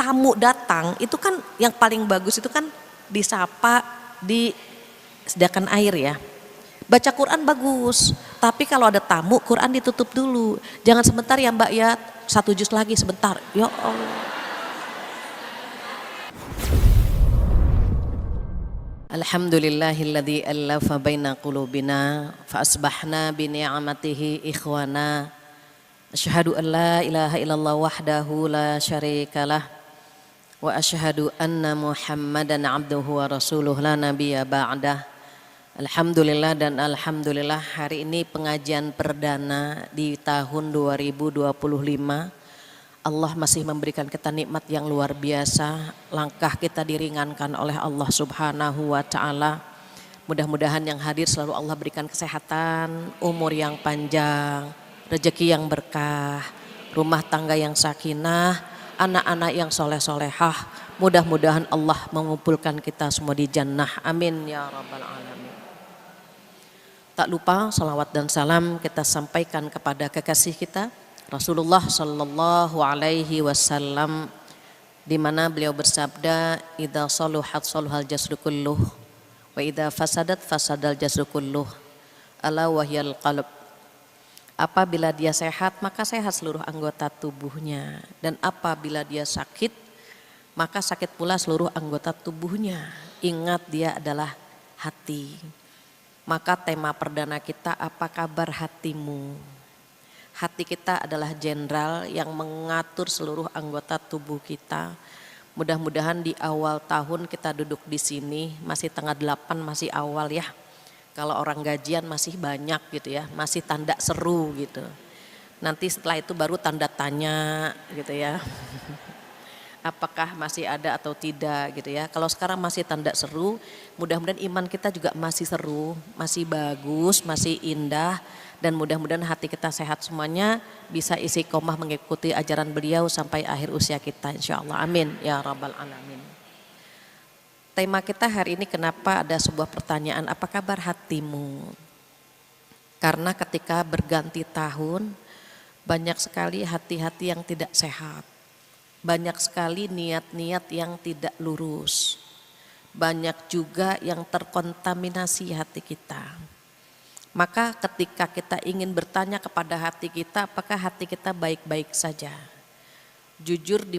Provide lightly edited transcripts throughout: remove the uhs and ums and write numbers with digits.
tamu datang itu kan yang paling bagus itu kan disapa, disediakan air ya. Baca Quran bagus, tapi kalau ada tamu Quran ditutup dulu. Jangan sebentar ya Mbak ya, 1 juz lagi sebentar. Ya Allah. Alhamdulillahilladzi allafa baina qulubina fa asbahna bi ni'matihi ikhwana. Asyhadu an la ilaha illallah wahdahu la syarikalah wa asyhadu anna Muhammadan abduhu wa rasuluh la nabiyya ba'dah. Alhamdulillah dan alhamdulillah hari ini pengajian perdana di tahun 2025. Allah masih memberikan kita nikmat yang luar biasa. Langkah kita diringankan oleh Allah Subhanahu wa taala. Mudah-mudahan yang hadir selalu Allah berikan kesehatan, umur yang panjang, rezeki yang berkah, rumah tangga yang sakinah, anak-anak yang soleh-solehah. Mudah-mudahan Allah mengumpulkan kita semua di jannah. Amin ya rabbal alamin. Tak lupa salawat dan salam kita sampaikan kepada kekasih kita Rasulullah sallallahu alaihi wasallam, di mana beliau bersabda, "Idza saluhat saluhal jasdu kulluh wa idza fasadat fasadal jasdu kulluh. Ala wahyal qalb." Apabila dia sehat, maka sehat seluruh anggota tubuhnya. Dan apabila dia sakit, maka sakit pula seluruh anggota tubuhnya. Ingat, dia adalah hati. Maka tema perdana kita, apa kabar hatimu? Hati kita adalah jenderal yang mengatur seluruh anggota tubuh kita. Mudah-mudahan di awal tahun kita duduk di sini, masih tanggal 8, masih awal ya. Kalau orang gajian masih banyak gitu ya, masih tanda seru gitu. Nanti setelah itu baru tanda tanya gitu ya. Apakah masih ada atau tidak gitu ya. Kalau sekarang masih tanda seru, mudah-mudahan iman kita juga masih seru, masih bagus, masih indah. Dan mudah-mudahan hati kita sehat semuanya, bisa istiqomah mengikuti ajaran beliau sampai akhir usia kita, insya Allah. Amin ya rabbal alamin. Tema kita hari ini, kenapa ada sebuah pertanyaan, apa kabar hatimu? Karena ketika berganti tahun, banyak sekali hati-hati yang tidak sehat. Banyak sekali niat-niat yang tidak lurus. Banyak juga yang terkontaminasi hati kita. Maka ketika kita ingin bertanya kepada hati kita, apakah hati kita baik-baik saja? Jujur di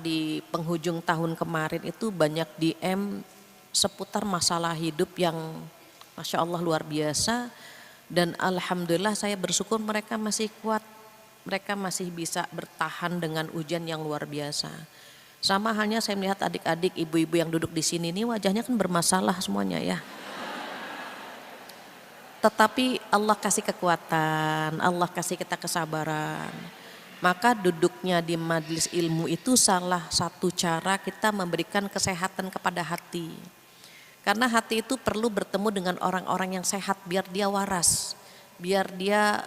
di penghujung tahun kemarin itu banyak DM seputar masalah hidup yang Masya Allah luar biasa. Dan alhamdulillah saya bersyukur mereka masih kuat, mereka masih bisa bertahan dengan ujian yang luar biasa. Sama halnya saya melihat adik-adik, ibu-ibu yang duduk di sini ini wajahnya kan bermasalah semuanya ya. Tetapi Allah kasih kekuatan, Allah kasih kita kesabaran. Maka duduknya di majelis ilmu itu salah satu cara kita memberikan kesehatan kepada hati. Karena hati itu perlu bertemu dengan orang-orang yang sehat biar dia waras, biar dia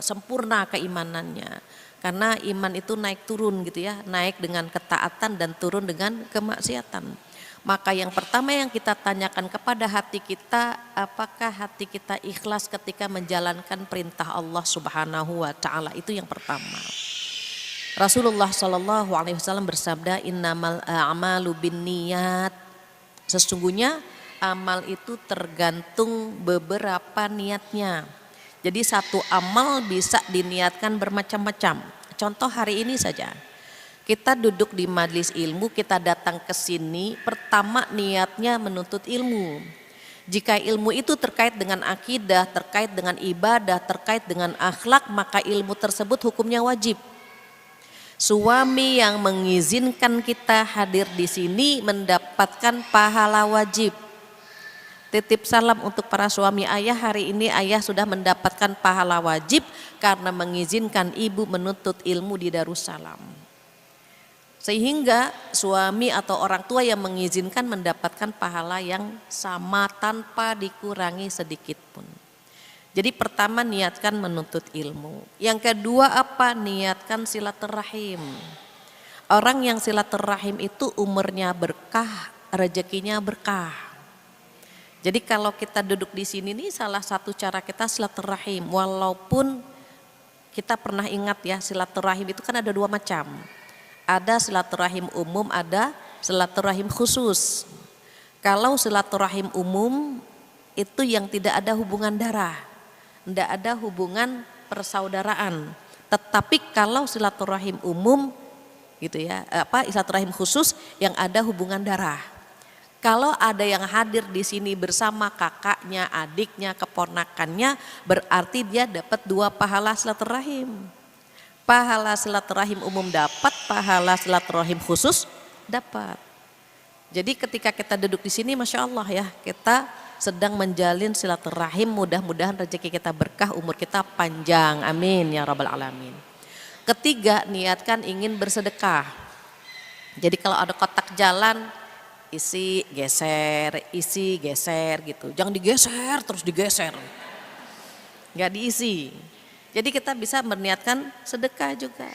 sempurna keimanannya. Karena iman itu naik turun gitu ya, naik dengan ketaatan dan turun dengan kemaksiatan. Maka yang pertama yang kita tanyakan kepada hati kita, apakah hati kita ikhlas ketika menjalankan perintah Allah Subhanahu wa taala, itu yang pertama. Rasulullah sallallahu alaihi wasallam bersabda, innamal a'malu binniyat. Sesungguhnya amal itu tergantung beberapa niatnya. Jadi satu amal bisa diniatkan bermacam-macam. Contoh hari ini saja. Kita duduk di majelis ilmu, kita datang ke sini, pertama niatnya menuntut ilmu. Jika ilmu itu terkait dengan akidah, terkait dengan ibadah, terkait dengan akhlak, maka ilmu tersebut hukumnya wajib. Suami yang mengizinkan kita hadir di sini mendapatkan pahala wajib. Titip salam untuk para suami ayah, hari ini ayah sudah mendapatkan pahala wajib karena mengizinkan ibu menuntut ilmu di Darussalam. Sehingga suami atau orang tua yang mengizinkan mendapatkan pahala yang sama tanpa dikurangi sedikit pun. Jadi pertama niatkan menuntut ilmu. Yang kedua apa? Niatkan silaturahim. Orang yang silaturahim itu umurnya berkah, rezekinya berkah. Jadi kalau kita duduk di sini nih salah satu cara kita silaturahim. Walaupun kita pernah ingat ya, silaturahim itu kan ada dua macam. Ada silaturahim umum, ada silaturahim khusus. Kalau silaturahim umum itu yang tidak ada hubungan darah, tidak ada hubungan persaudaraan. Tetapi kalau silaturahim umum gitu ya, silaturahim khusus yang ada hubungan darah. Kalau ada yang hadir di sini bersama kakaknya, adiknya, keponakannya, berarti dia dapat 2 pahala silaturahim. Pahala silaturahim umum dapat, pahala silaturahim khusus dapat. Jadi ketika kita duduk di sini, masya Allah ya, kita sedang menjalin silaturahim. Mudah-mudahan rezeki kita berkah, umur kita panjang, amin ya rabbal alamin. Ketiga, niatkan ingin bersedekah. Jadi kalau ada kotak jalan, isi geser gitu. Jangan digeser terus digeser, nggak diisi. Jadi kita bisa berniatkan sedekah juga.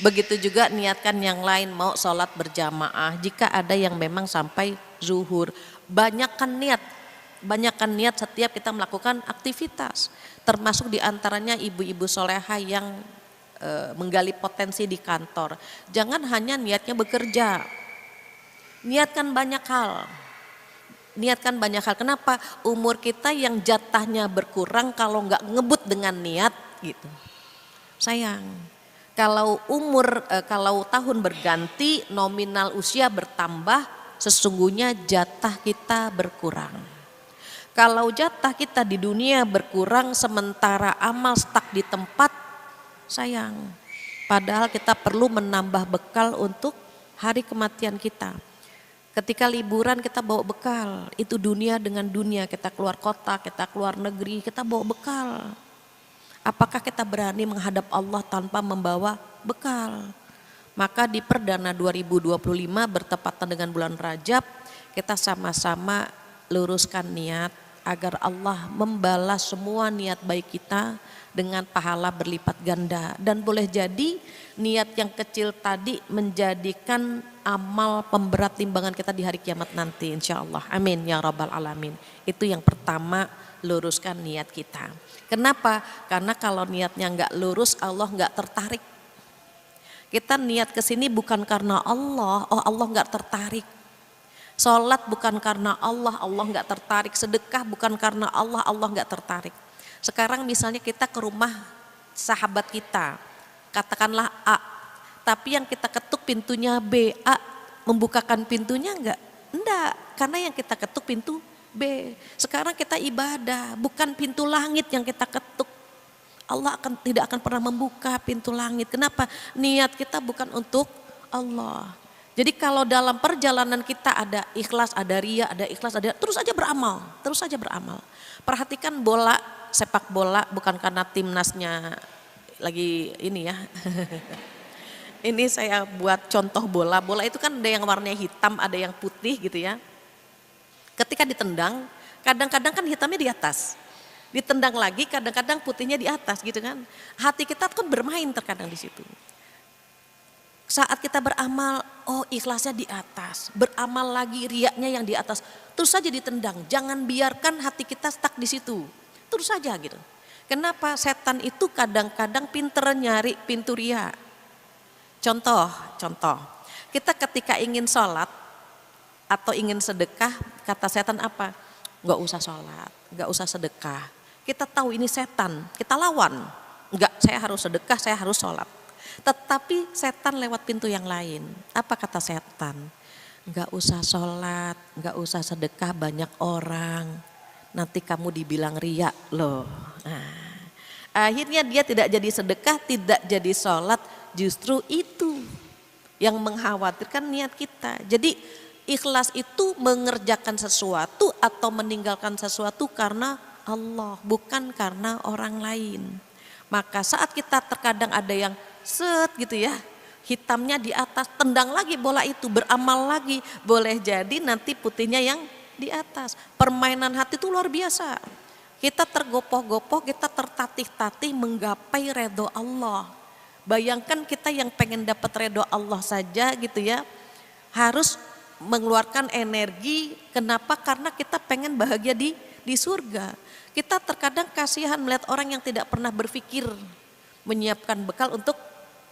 Begitu juga niatkan yang lain, mau sholat berjamaah. Jika ada yang memang sampai zuhur, banyakkan niat setiap kita melakukan aktivitas. Termasuk diantaranya ibu-ibu solehah yang menggali potensi di kantor. Jangan hanya niatnya bekerja, niatkan banyak hal. Niatkan banyak hal. Kenapa? Umur kita yang jatahnya berkurang kalau nggak ngebut dengan niat gitu. Sayang. Kalau kalau tahun berganti, nominal usia bertambah, sesungguhnya jatah kita berkurang. Kalau jatah kita di dunia berkurang sementara amal stuck di tempat, sayang. Padahal kita perlu menambah bekal untuk hari kematian kita. Ketika liburan kita bawa bekal, itu dunia dengan dunia, kita keluar kota, kita keluar negeri, kita bawa bekal. Apakah kita berani menghadap Allah tanpa membawa bekal? Maka di Perdana 2025 bertepatan dengan bulan Rajab, kita sama-sama luruskan niat agar Allah membalas semua niat baik kita dengan pahala berlipat ganda. Dan boleh jadi niat yang kecil tadi menjadikan amal pemberat timbangan kita di hari kiamat nanti, insya Allah. Amin ya rabbal alamin. Itu yang pertama, luruskan niat kita. Kenapa? Karena kalau niatnya nggak lurus, Allah nggak tertarik. Kita niat ke sini bukan karena Allah, oh Allah nggak tertarik. Sholat bukan karena Allah, Allah nggak tertarik. Sedekah bukan karena Allah, Allah nggak tertarik. Sekarang misalnya kita ke rumah sahabat kita, katakanlah A, tapi yang kita ketuk pintunya B, A membukakan pintunya enggak? Enggak, karena yang kita ketuk pintu B. Sekarang kita ibadah, bukan pintu langit yang kita ketuk. Allah tidak akan pernah membuka pintu langit. Kenapa? Niat kita bukan untuk Allah. Jadi kalau dalam perjalanan kita ada ikhlas, ada ria, ada ikhlas, ada terus aja beramal, terus aja beramal. Perhatikan bola, sepak bola bukan karena timnasnya lagi ini ya. Ini saya buat contoh bola. Bola itu kan ada yang warnanya hitam, ada yang putih gitu ya. Ketika ditendang, kadang-kadang kan hitamnya di atas. Ditendang lagi, kadang-kadang putihnya di atas gitu kan. Hati kita kan bermain terkadang di situ. Saat kita beramal, oh ikhlasnya di atas. Beramal lagi, riaknya yang di atas. Terus saja ditendang. Jangan biarkan hati kita stuck di situ. Terus saja gitu. Kenapa? Setan itu kadang-kadang pinter nyari pintu ria. Contoh. Kita ketika ingin sholat atau ingin sedekah, kata setan apa? Gak usah sholat, gak usah sedekah. Kita tahu ini setan, kita lawan. Enggak, saya harus sedekah, saya harus sholat. Tetapi setan lewat pintu yang lain. Apa kata setan? Gak usah sholat, gak usah sedekah, banyak orang. Nanti kamu dibilang riak loh. Nah, akhirnya dia tidak jadi sedekah, tidak jadi sholat. Justru itu yang mengkhawatirkan niat kita. Jadi ikhlas itu mengerjakan sesuatu atau meninggalkan sesuatu karena Allah, bukan karena orang lain. Maka saat kita terkadang ada yang set gitu ya, hitamnya di atas, tendang lagi bola itu, beramal lagi. Boleh jadi nanti putihnya yang di atas. Permainan hati itu luar biasa. Kita tergopoh-gopoh, kita tertatih-tatih menggapai ridho Allah. Bayangkan kita yang pengen dapat ridho Allah saja gitu ya, harus mengeluarkan energi. Kenapa? Karena kita pengen bahagia di surga. Kita terkadang kasihan melihat orang yang tidak pernah berpikir menyiapkan bekal untuk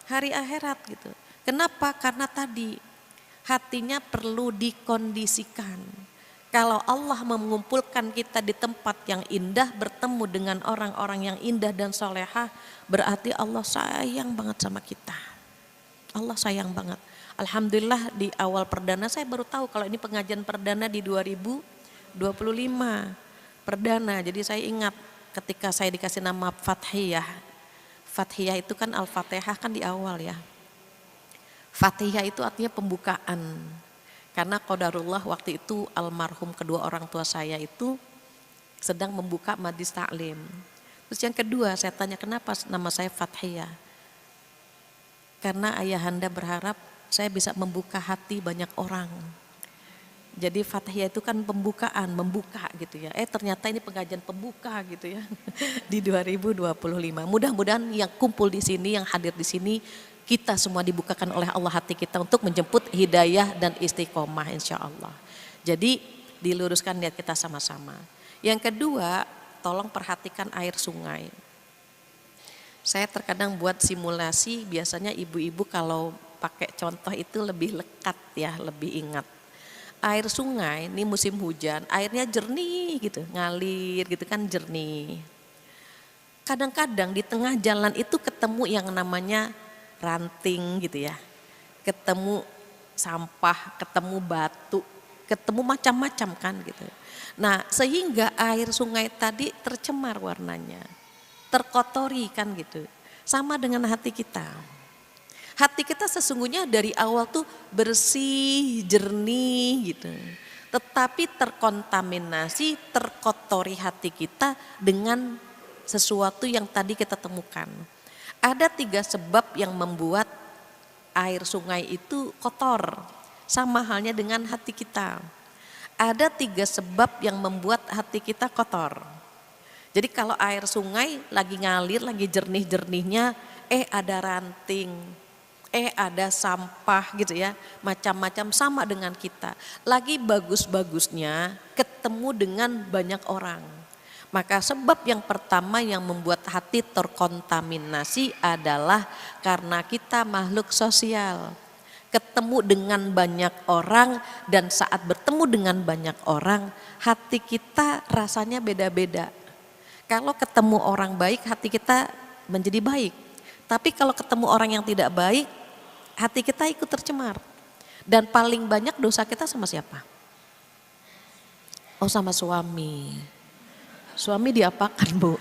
hari akhirat gitu. Kenapa? Karena tadi hatinya perlu dikondisikan. Kalau Allah mengumpulkan kita di tempat yang indah, bertemu dengan orang-orang yang indah dan solehah, berarti Allah sayang banget sama kita. Allah sayang banget. Alhamdulillah di awal perdana saya baru tahu kalau ini pengajian perdana di 2025. Perdana, jadi saya ingat ketika saya dikasih nama Fathiyah. Fathiyah itu kan Al-Fatihah kan di awal ya. Fathiyah itu artinya pembukaan. Karena qadarullah waktu itu almarhum kedua orang tua saya itu sedang membuka majlis taklim. Terus yang kedua saya tanya kenapa nama saya Fathiyah. Karena ayahanda berharap saya bisa membuka hati banyak orang. Jadi Fathiyah itu kan pembukaan, membuka gitu ya. Ternyata ini pengajian pembuka gitu ya di 2025. Mudah-mudahan yang kumpul di sini, yang hadir di sini, kita semua dibukakan oleh Allah hati kita untuk menjemput hidayah dan istiqomah insya Allah. Jadi diluruskan niat kita sama-sama. Yang kedua, tolong perhatikan air sungai. Saya terkadang buat simulasi, biasanya ibu-ibu kalau pakai contoh itu lebih lekat ya, lebih ingat. Air sungai ini musim hujan, airnya jernih gitu, ngalir gitu kan jernih. Kadang-kadang di tengah jalan itu ketemu yang namanya ranting gitu ya, ketemu sampah, ketemu batu, ketemu macam-macam kan gitu. Nah sehingga air sungai tadi tercemar warnanya, terkotori kan gitu. Sama dengan hati kita. Hati kita sesungguhnya dari awal tuh bersih, jernih gitu. Tetapi terkontaminasi, terkotori hati kita dengan sesuatu yang tadi kita temukan. Ada 3 sebab yang membuat air sungai itu kotor. Sama halnya dengan hati kita. Ada 3 sebab yang membuat hati kita kotor. Jadi kalau air sungai lagi ngalir, lagi jernih-jernihnya, ada ranting, ada sampah gitu ya, macam-macam sama dengan kita. Lagi bagus-bagusnya ketemu dengan banyak orang. Maka sebab yang pertama yang membuat hati terkontaminasi adalah karena kita makhluk sosial. Ketemu dengan banyak orang dan saat bertemu dengan banyak orang hati kita rasanya beda-beda. Kalau ketemu orang baik hati kita menjadi baik. Tapi kalau ketemu orang yang tidak baik hati kita ikut tercemar. Dan paling banyak dosa kita sama siapa? Oh sama suami. Suami diapakan Bu?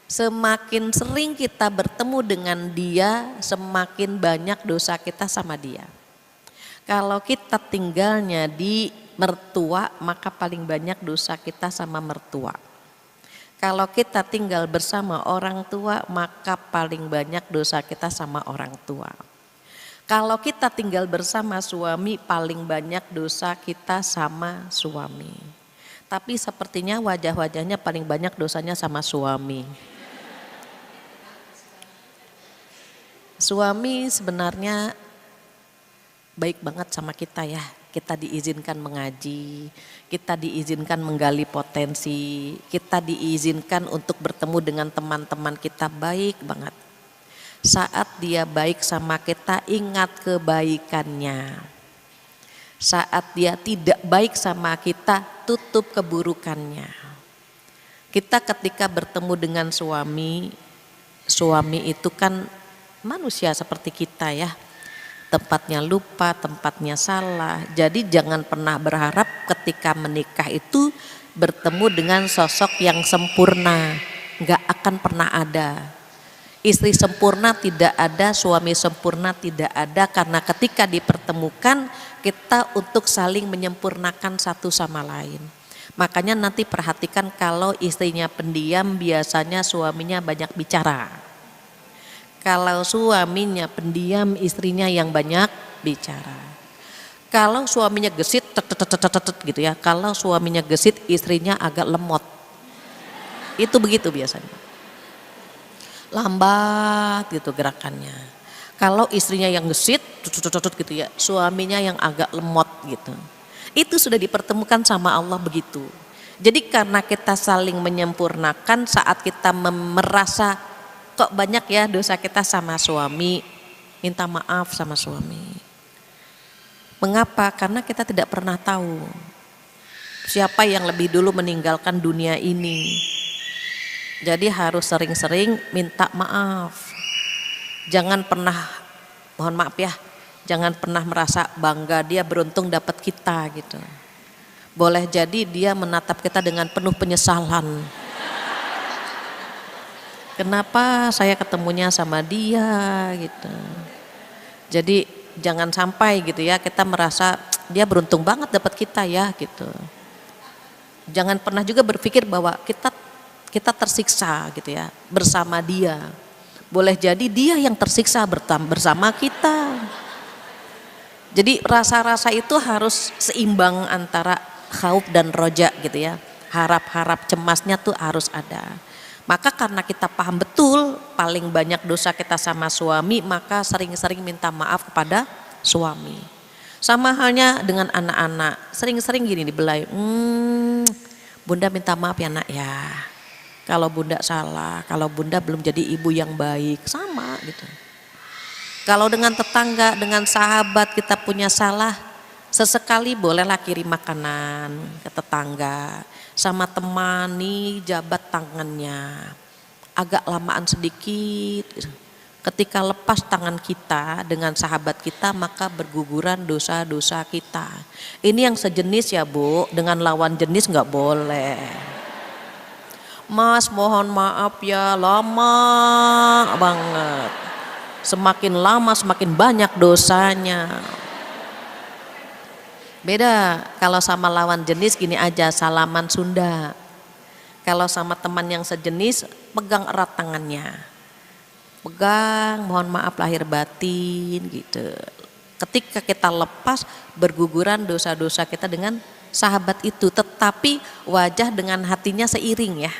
Semakin sering kita bertemu dengan dia, semakin banyak dosa kita sama dia. Kalau kita tinggalnya di mertua, maka paling banyak dosa kita sama mertua. Kalau kita tinggal bersama orang tua, maka paling banyak dosa kita sama orang tua. Kalau kita tinggal bersama suami, paling banyak dosa kita sama suami. Tapi sepertinya wajah-wajahnya paling banyak dosanya sama suami. Suami sebenarnya baik banget sama kita ya. Kita diizinkan mengaji, kita diizinkan menggali potensi, kita diizinkan untuk bertemu dengan teman-teman kita baik banget. Saat dia baik sama kita, ingat kebaikannya. Saat dia tidak baik sama kita, tutup keburukannya. Kita ketika bertemu dengan suami itu kan manusia seperti kita ya. Tempatnya lupa, tempatnya salah. Jadi jangan pernah berharap ketika menikah itu bertemu dengan sosok yang sempurna. Enggak akan pernah ada. Istri sempurna tidak ada, suami sempurna tidak ada, karena ketika dipertemukan kita untuk saling menyempurnakan satu sama lain. Makanya nanti perhatikan kalau istrinya pendiam biasanya suaminya banyak bicara. Kalau suaminya pendiam istrinya yang banyak bicara. Kalau suaminya gesit gitu ya, kalau suaminya gesit istrinya agak lemot. Itu begitu biasanya. Lambat gitu gerakannya. Kalau istrinya yang gesit gitu ya, suaminya yang agak lemot gitu. Itu sudah dipertemukan sama Allah begitu. Jadi karena kita saling menyempurnakan, saat kita merasa kok banyak ya dosa kita sama suami, minta maaf sama suami. Mengapa? Karena kita tidak pernah tahu siapa yang lebih dulu meninggalkan dunia ini. Jadi harus sering-sering minta maaf. Jangan pernah, mohon maaf ya, jangan pernah merasa bangga dia beruntung dapat kita gitu. Boleh jadi dia menatap kita dengan penuh penyesalan. Kenapa saya ketemunya sama dia gitu. Jadi jangan sampai gitu ya kita merasa dia beruntung banget dapat kita ya gitu. Jangan pernah juga berpikir bahwa kita tersiksa gitu ya bersama dia. Boleh jadi dia yang tersiksa bersama kita. Jadi rasa-rasa itu harus seimbang antara khauf dan roja gitu ya. Harap-harap cemasnya tuh harus ada. Maka karena kita paham betul paling banyak dosa kita sama suami, maka sering-sering minta maaf kepada suami. Sama halnya dengan anak-anak, sering-sering gini dibelai, bunda minta maaf ya nak ya. Kalau bunda salah, kalau bunda belum jadi ibu yang baik, sama gitu. Kalau dengan tetangga, dengan sahabat kita punya salah, sesekali bolehlah kirim makanan ke tetangga. Sama teman nih jabat tangannya, agak lamaan sedikit. Ketika lepas tangan kita dengan sahabat kita, maka berguguran dosa-dosa kita. Ini yang sejenis ya Bu, dengan lawan jenis nggak boleh. Mas mohon maaf ya, lama banget. Semakin lama semakin banyak dosanya. Beda kalau sama lawan jenis gini aja, salaman Sunda. Kalau sama teman yang sejenis, pegang erat tangannya. Pegang, mohon maaf lahir batin gitu. Ketika kita lepas, berguguran dosa-dosa kita dengan sahabat itu. Tetapi wajah dengan hatinya seiring ya.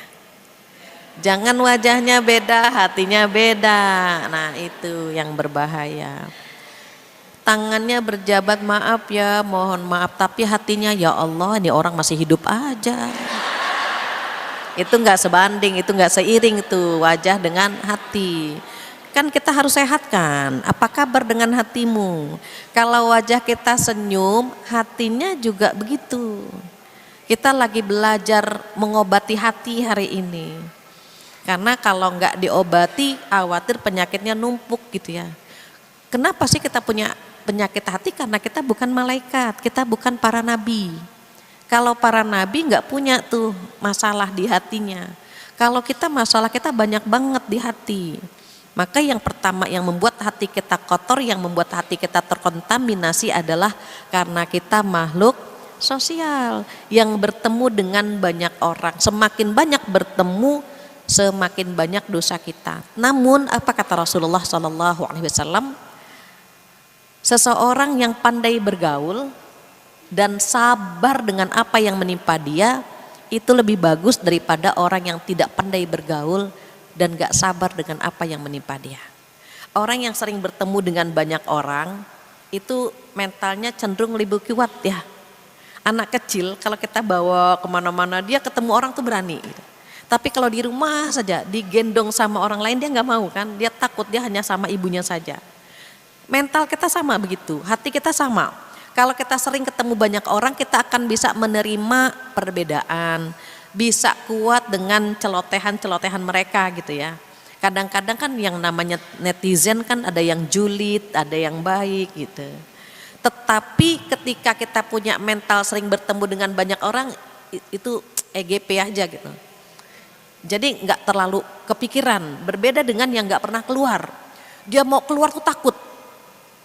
Jangan wajahnya beda, hatinya beda. Nah itu yang berbahaya. Tangannya berjabat maaf ya, mohon maaf, tapi hatinya ya Allah ini orang masih hidup aja. Itu nggak sebanding, itu nggak seiring tuh wajah dengan hati. Kan kita harus sehatkan. Apa kabar dengan hatimu? Kalau wajah kita senyum, hatinya juga begitu. Kita lagi belajar mengobati hati hari ini. Karena kalau nggak diobati, khawatir penyakitnya numpuk gitu ya. Kenapa sih kita punya penyakit hati? Karena kita bukan malaikat, kita bukan para nabi. Kalau para nabi nggak punya tuh masalah di hatinya. Kalau kita masalah kita banyak banget di hati. Maka yang pertama yang membuat hati kita kotor, yang membuat hati kita terkontaminasi adalah karena kita makhluk sosial yang bertemu dengan banyak orang. Semakin banyak bertemu, semakin banyak dosa kita. Namun apa kata Rasulullah SAW? Seseorang yang pandai bergaul dan sabar dengan apa yang menimpa dia, itu lebih bagus daripada orang yang tidak pandai bergaul dan gak sabar dengan apa yang menimpa dia. Orang yang sering bertemu dengan banyak orang itu mentalnya cenderung lebih kuat ya. Anak kecil kalau kita bawa kemana-mana dia ketemu orang tuh berani gitu. Tapi kalau di rumah saja digendong sama orang lain dia gak mau kan. Dia takut, dia hanya sama ibunya saja. Mental kita sama begitu, hati kita sama. Kalau kita sering ketemu banyak orang kita akan bisa menerima perbedaan, bisa kuat dengan celotehan-celotehan mereka gitu ya. Kadang-kadang kan yang namanya netizen kan ada yang julid, ada yang baik gitu. Tetapi ketika kita punya mental sering bertemu dengan banyak orang, itu EGP aja gitu. Jadi nggak terlalu kepikiran, berbeda dengan yang nggak pernah keluar. Dia mau keluar tuh takut.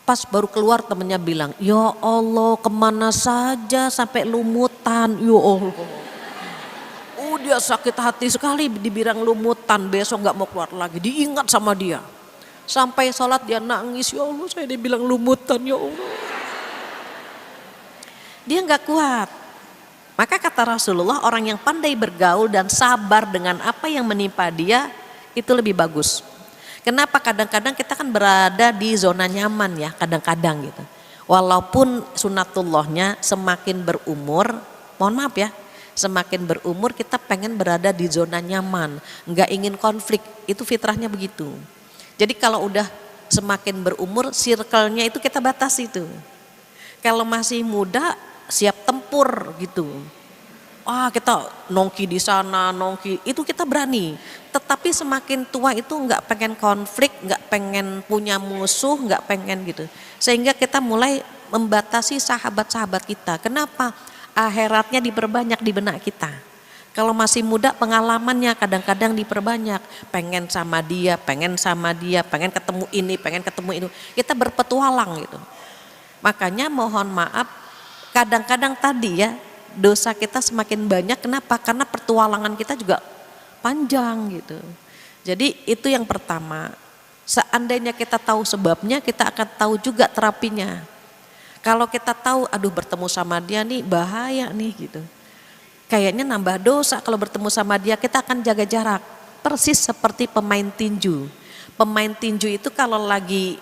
Pas baru keluar temennya bilang, ya Allah kemana saja sampai lumutan, ya Allah. Dia sakit hati sekali dibilang lumutan, besok gak mau keluar lagi, diingat sama dia. Sampai sholat dia nangis, ya Allah saya dibilang lumutan ya Allah. Dia gak kuat. Maka kata Rasulullah orang yang pandai bergaul dan sabar dengan apa yang menimpa dia itu lebih bagus. Kenapa? Kadang-kadang kita kan berada di zona nyaman ya kadang-kadang gitu. Walaupun sunatullahnya semakin berumur, mohon maaf ya, Semakin berumur kita pengen berada di zona nyaman, nggak ingin konflik, itu fitrahnya begitu. Jadi kalau udah semakin berumur, circle-nya itu kita batasi tuh. Kalau masih muda siap tempur gitu. Kita nongki di sana, nongki, itu kita berani. Tetapi semakin tua itu nggak pengen konflik, nggak pengen punya musuh, nggak pengen gitu. Sehingga kita mulai membatasi sahabat-sahabat kita. Kenapa? Akhiratnya diperbanyak di benak kita. Kalau masih muda pengalamannya kadang-kadang diperbanyak. Pengen sama dia, pengen ketemu ini, pengen ketemu itu. Kita berpetualang gitu. Makanya mohon maaf, kadang-kadang tadi ya, dosa kita semakin banyak. Kenapa? Karena pertualangan kita juga panjang gitu. Jadi itu yang pertama. Seandainya kita tahu sebabnya, kita akan tahu juga terapinya. Kalau kita tahu, aduh bertemu sama dia nih bahaya nih gitu. Kayaknya nambah dosa kalau bertemu sama dia, kita akan jaga jarak. Persis seperti pemain tinju. Pemain tinju itu kalau lagi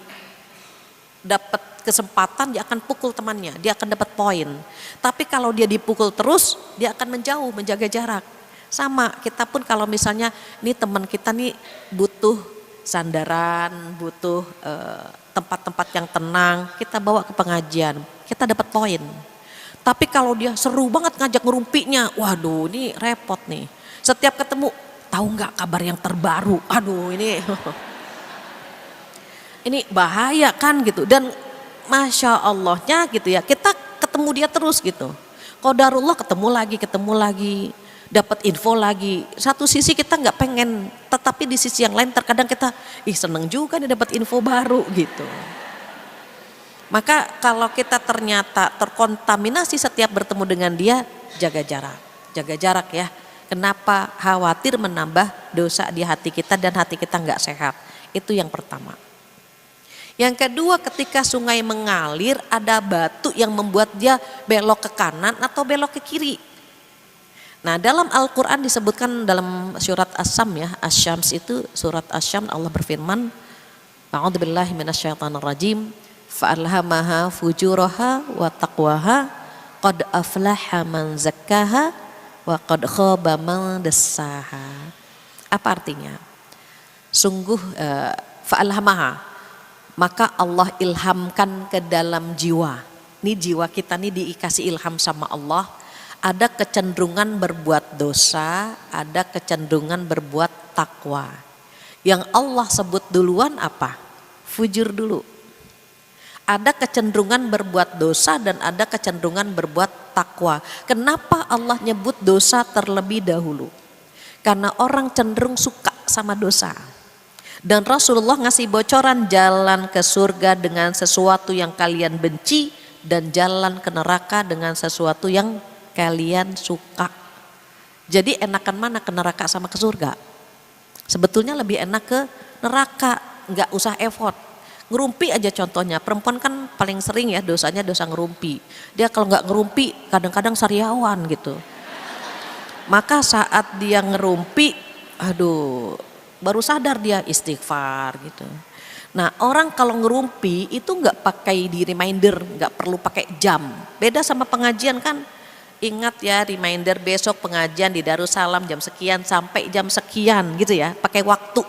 dapat kesempatan dia akan pukul temannya, dia akan dapat poin. Tapi kalau dia dipukul terus, dia akan menjauh, menjaga jarak. Sama, kita pun kalau misalnya nih teman kita nih butuh sandaran, butuh tempat-tempat yang tenang, kita bawa ke pengajian, kita dapat poin. Tapi kalau dia seru banget ngajak ngerumpinya, waduh ini repot nih. Setiap ketemu, tahu nggak kabar yang terbaru? Aduh ini ini bahaya kan gitu. Dan Masya Allahnya gitu ya, kita ketemu dia terus gitu. Qadarullah ketemu lagi, dapat info lagi. Satu sisi kita nggak pengen, tetapi di sisi yang lain terkadang kita seneng juga nih dapat info baru gitu. Maka kalau kita ternyata terkontaminasi setiap bertemu dengan dia, jaga jarak ya. Kenapa? Khawatir menambah dosa di hati kita dan hati kita nggak sehat. Itu yang pertama. Yang kedua, ketika sungai mengalir ada batu yang membuat dia belok ke kanan atau belok ke kiri. Nah dalam Al-Quran disebutkan dalam surat As-Sam ya, Asy-Syams itu surat Asy-Syams, Allah berfirman, A'udzubillahi minasyaitonirrajim, fa'alhamaha fujuraha wa taqwaha, qad aflaha man zakkaha wa qad khaba man dassaha. Apa artinya? Sungguh fa'alhamaha, maka Allah ilhamkan ke dalam jiwa. Ini jiwa kita nih dikasih ilham sama Allah. Ada kecenderungan berbuat dosa, ada kecenderungan berbuat takwa. Yang Allah sebut duluan apa? Fujur dulu. Ada kecenderungan berbuat dosa dan ada kecenderungan berbuat takwa. Kenapa Allah nyebut dosa terlebih dahulu? Karena orang cenderung suka sama dosa. Dan Rasulullah ngasih bocoran jalan ke surga dengan sesuatu yang kalian benci dan jalan ke neraka dengan sesuatu yang kalian suka. Jadi enakan mana ke neraka sama ke surga? Sebetulnya lebih enak ke neraka, nggak usah effort. Ngerumpi aja contohnya, perempuan kan paling sering ya dosanya dosa ngerumpi. Dia kalau nggak ngerumpi kadang-kadang sariawan gitu. Maka saat dia ngerumpi, baru sadar dia istighfar gitu. Nah orang kalau ngerumpi itu nggak pakai di reminder, nggak perlu pakai jam. Beda sama pengajian kan, ingat ya reminder besok pengajian di Darussalam jam sekian sampai jam sekian gitu ya, pakai waktu.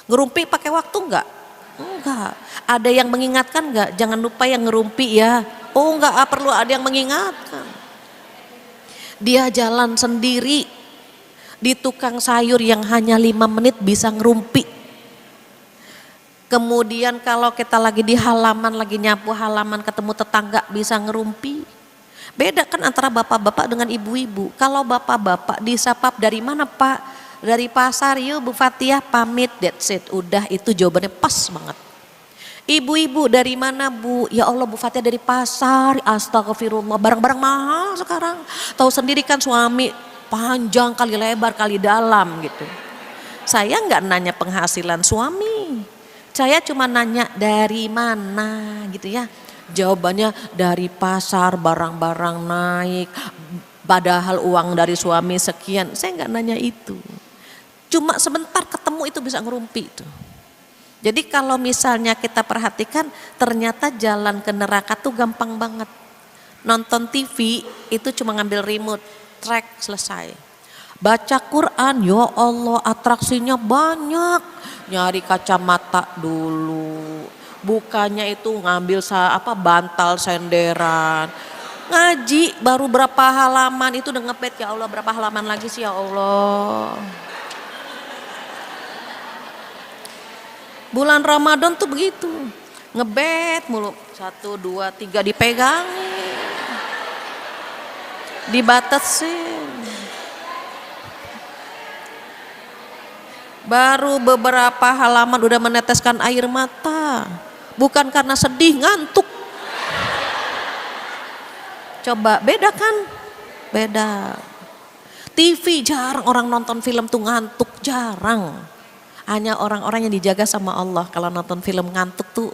Ngerumpi pakai waktu nggak? Enggak. Ada yang mengingatkan nggak? Jangan lupa yang ngerumpi ya. Oh nggak perlu ada yang mengingatkan. Dia jalan sendiri di tukang sayur yang hanya 5 menit bisa ngerumpi. Kemudian kalau kita lagi di halaman, lagi nyapu halaman ketemu tetangga bisa ngerumpi. Beda kan antara bapak-bapak dengan ibu-ibu. Kalau bapak-bapak disapap dari mana Pak? Dari pasar, yuk Bu Fatihah pamit, that's it. Udah itu jawabannya pas banget. Ibu-ibu dari mana Bu? Ya Allah Bu Fatihah dari pasar, astagfirullah, barang-barang mahal sekarang. Tahu sendiri kan suami panjang kali lebar kali dalam gitu. Saya nggak nanya penghasilan suami, saya cuma nanya dari mana gitu ya. Jawabannya dari pasar, barang-barang naik, padahal uang dari suami sekian. Saya nggak nanya itu. Cuma sebentar ketemu itu bisa ngerumpi itu. Jadi kalau misalnya kita perhatikan, ternyata jalan ke neraka tuh gampang banget. Nonton TV itu cuma ngambil remote. track selesai. Baca Quran, ya Allah atraksinya banyak. Nyari kacamata dulu. Bukannya itu ngambil bantal senderan. Ngaji baru berapa halaman itu udah ngepet, ya Allah berapa halaman lagi sih ya Allah. Bulan Ramadan tuh begitu. Ngebet mulu, 1, 2, 3 dipegangin. Dibatasin. Baru beberapa halaman udah meneteskan air mata. Bukan karena sedih, ngantuk. Coba beda kan? Beda. TV jarang orang nonton film tuh ngantuk, jarang. Hanya orang-orang yang dijaga sama Allah. Kalau nonton film ngantuk tuh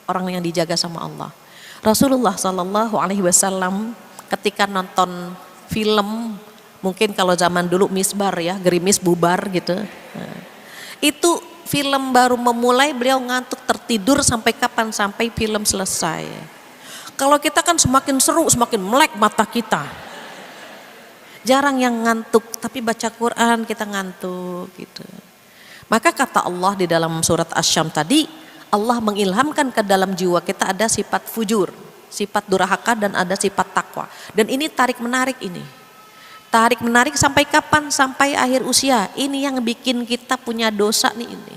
orang yang dijaga sama Allah. Rasulullah SAW ketika nonton film, mungkin kalau zaman dulu misbar ya, gerimis bubar gitu. Nah, itu film baru memulai beliau ngantuk tertidur sampai kapan? Sampai film selesai. Kalau kita kan semakin seru, semakin melek mata kita. Jarang yang ngantuk, tapi baca Quran kita ngantuk gitu. Maka kata Allah di dalam surat Asy-Syams tadi, Allah mengilhamkan ke dalam jiwa kita ada sifat fujur, sifat durhaka dan ada sifat takwa. Dan ini tarik menarik ini. Tarik menarik sampai kapan? Sampai akhir usia. Ini yang bikin kita punya dosa nih ini.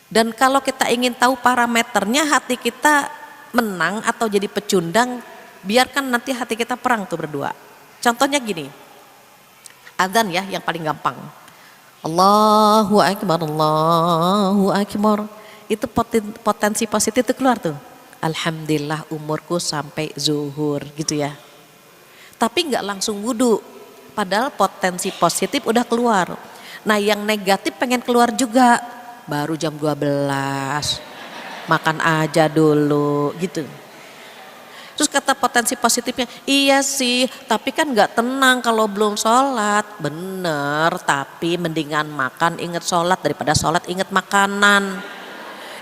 Dan kalau kita ingin tahu parameternya hati kita menang atau jadi pecundang, biarkan nanti hati kita perang tuh berdua. Contohnya gini, adzan ya yang paling gampang. Allahu Akbar, Allahu Akbar. Itu potensi positif itu keluar tuh. Alhamdulillah umurku sampai zuhur gitu ya. Tapi nggak langsung wudhu, padahal potensi positif udah keluar. Nah yang negatif pengen keluar juga, baru jam 12. Makan aja dulu gitu. Terus kata potensi positifnya, iya sih tapi kan gak tenang kalau belum sholat. Bener, tapi mendingan makan inget sholat daripada sholat inget makanan.